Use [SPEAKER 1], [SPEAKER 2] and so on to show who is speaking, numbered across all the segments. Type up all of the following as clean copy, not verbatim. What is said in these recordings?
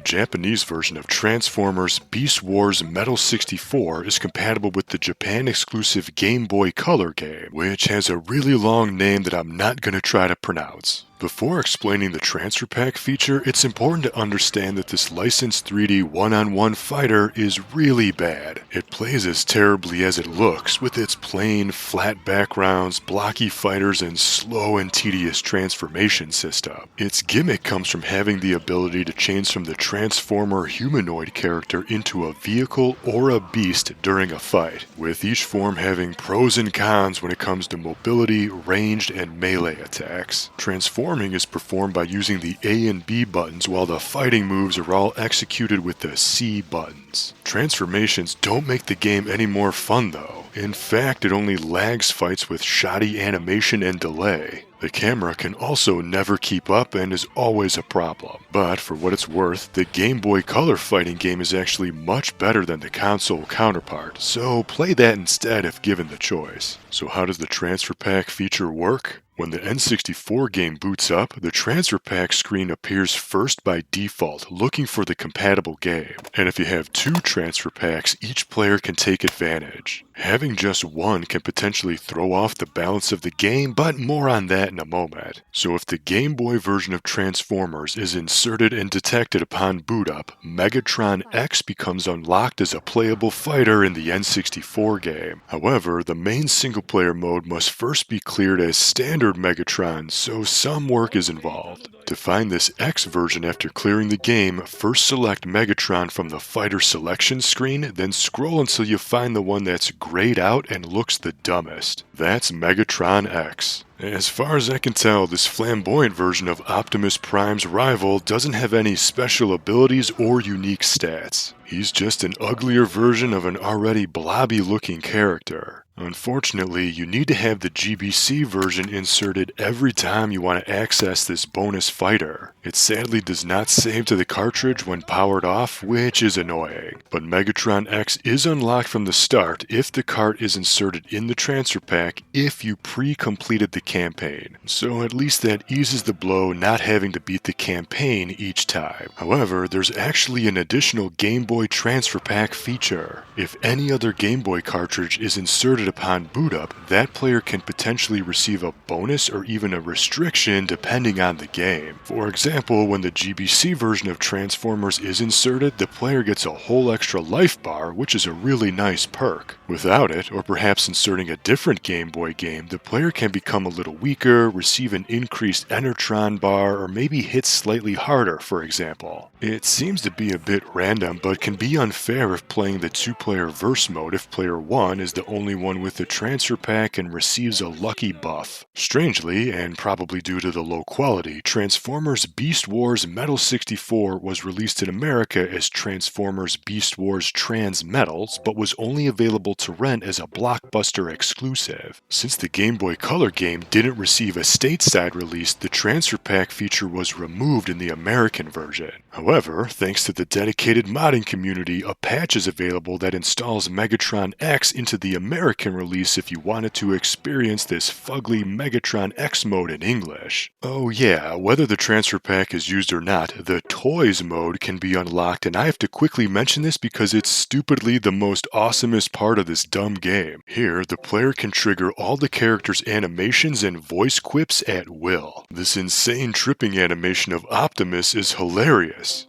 [SPEAKER 1] Japanese version of Transformers Beast Wars Metal 64 is compatible with the Japan-exclusive Gameboy Color game, which has a really long name that I'm not going to try to pronounce. Before explaining the Transfer Pak feature, it's important to understand that this licensed 3D one-on-one fighter is really bad. It plays as terribly as it looks, with its plain, flat backgrounds, blocky fighters, and slow and tedious transformation system. Its gimmick comes from having the ability to change from the Transformer humanoid character into a vehicle or a beast during a fight, with each form having pros and cons when it comes to mobility, ranged, and melee attacks. Transforming is performed by using the A and B buttons, while the fighting moves are all executed with the C buttons. Transformations don't make the game any more fun though. In fact, it only lags fights with shoddy animation and delay. The camera can also never keep up and is always a problem. But for what it's worth, the Game Boy Color fighting game is actually much better than the console counterpart, so play that instead if given the choice. So how does the Transfer Pak feature work? When the N64 game boots up, the Transfer Pak screen appears first by default, looking for the compatible game. And if you have two Transfer Paks, each player can take advantage. Having just one can potentially throw off the balance of the game, but more on that in a moment. So if the Game Boy version of Transformers is inserted and detected upon boot up, Megatron X becomes unlocked as a playable fighter in the N64 game. However, the main single-player mode must first be cleared as standard Megatron, so some work is involved. To find this X version after clearing the game, first select Megatron from the fighter selection screen, then scroll until you find the one that's grayed out and looks the dumbest. That's Megatron X. As far as I can tell, this flamboyant version of Optimus Prime's rival doesn't have any special abilities or unique stats. He's just an uglier version of an already blobby looking character. Unfortunately, you need to have the GBC version inserted every time you want to access this bonus fighter. It sadly does not save to the cartridge when powered off, which is annoying. But Megatron X is unlocked from the start if the cart is inserted in the Transfer Pak if you pre-completed the campaign. So at least that eases the blow not having to beat the campaign each time. However, there's actually an additional Game Boy Transfer Pak feature. If any other Game Boy cartridge is inserted upon boot up, that player can potentially receive a bonus or even a restriction depending on the game. For example, when the GBC version of Transformers is inserted, the player gets a whole extra life bar, which is a really nice perk. Without it, or perhaps inserting a different Game Boy game, the player can become a little weaker, receive an increased Enertron bar, or maybe hit slightly harder, for example. It seems to be a bit random, but can be unfair if playing the two-player verse mode if player 1 is the only one with the Transfer Pak and receives a lucky buff. Strangely, and probably due to the low quality, Transformers Beast Wars Metal 64 was released in America as Transformers Beast Wars Trans Metals, but was only available to rent as a Blockbuster exclusive. Since the Game Boy Color game didn't receive a stateside release, the Transfer Pak feature was removed in the American version. However, thanks to the dedicated modding community, a patch is available that installs Megatron X into the American release if you wanted to experience this fugly Megatron X mode in English. Oh yeah, whether the Transfer Pak is used or not, the Toys mode can be unlocked, and I have to quickly mention this because it's stupidly the most awesomest part of this dumb game. Here, the player can trigger all the characters' animations and voice quips at will. This insane tripping animation of Optimus is hilarious.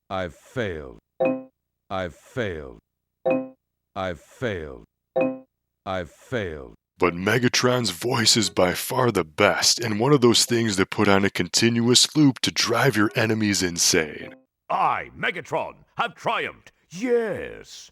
[SPEAKER 2] I've failed. I've failed. I've failed. I've failed.
[SPEAKER 1] But Megatron's voice is by far the best, and one of those things that put on a continuous loop to drive your enemies insane.
[SPEAKER 3] I, Megatron, have triumphed. Yes.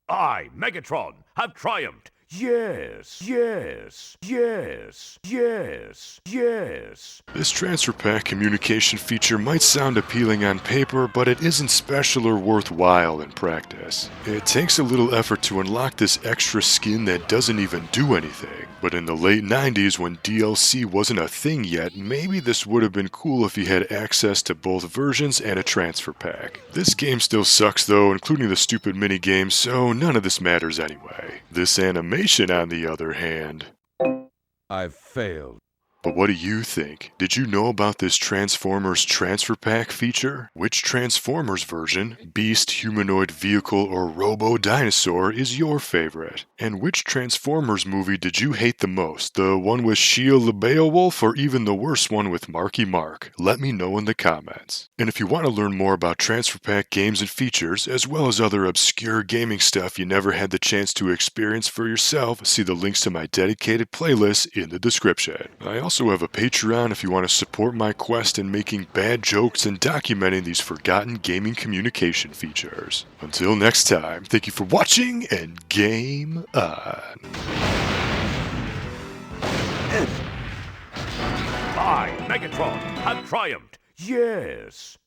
[SPEAKER 3] I, Megatron, have triumphed. Yes, yes, yes, yes, yes.
[SPEAKER 1] This Transfer Pak communication feature might sound appealing on paper, but it isn't special or worthwhile in practice. It takes a little effort to unlock this extra skin that doesn't even do anything. But in the late 90s, when DLC wasn't a thing yet, maybe this would have been cool if you had access to both versions and a Transfer Pak. This game still sucks though, including the stupid minigames, so none of this matters anyway. This animation, on the other hand...
[SPEAKER 2] I've failed.
[SPEAKER 1] But what do you think? Did you know about this Transformers Transfer Pak feature? Which Transformers version, Beast, Humanoid, Vehicle, or Robo Dinosaur is your favorite? And which Transformers movie did you hate the most? The one with Shia LaBeoulf or even the worst one with Marky Mark? Let me know in the comments. And if you want to learn more about Transfer Pak games and features, as well as other obscure gaming stuff you never had the chance to experience for yourself, see the links to my dedicated playlist in the description. I also have a Patreon if you want to support my quest in making bad jokes and documenting these forgotten gaming communication features. Until next time, thank you for watching and game on.
[SPEAKER 3] I, Megatron, have triumphed. Yes.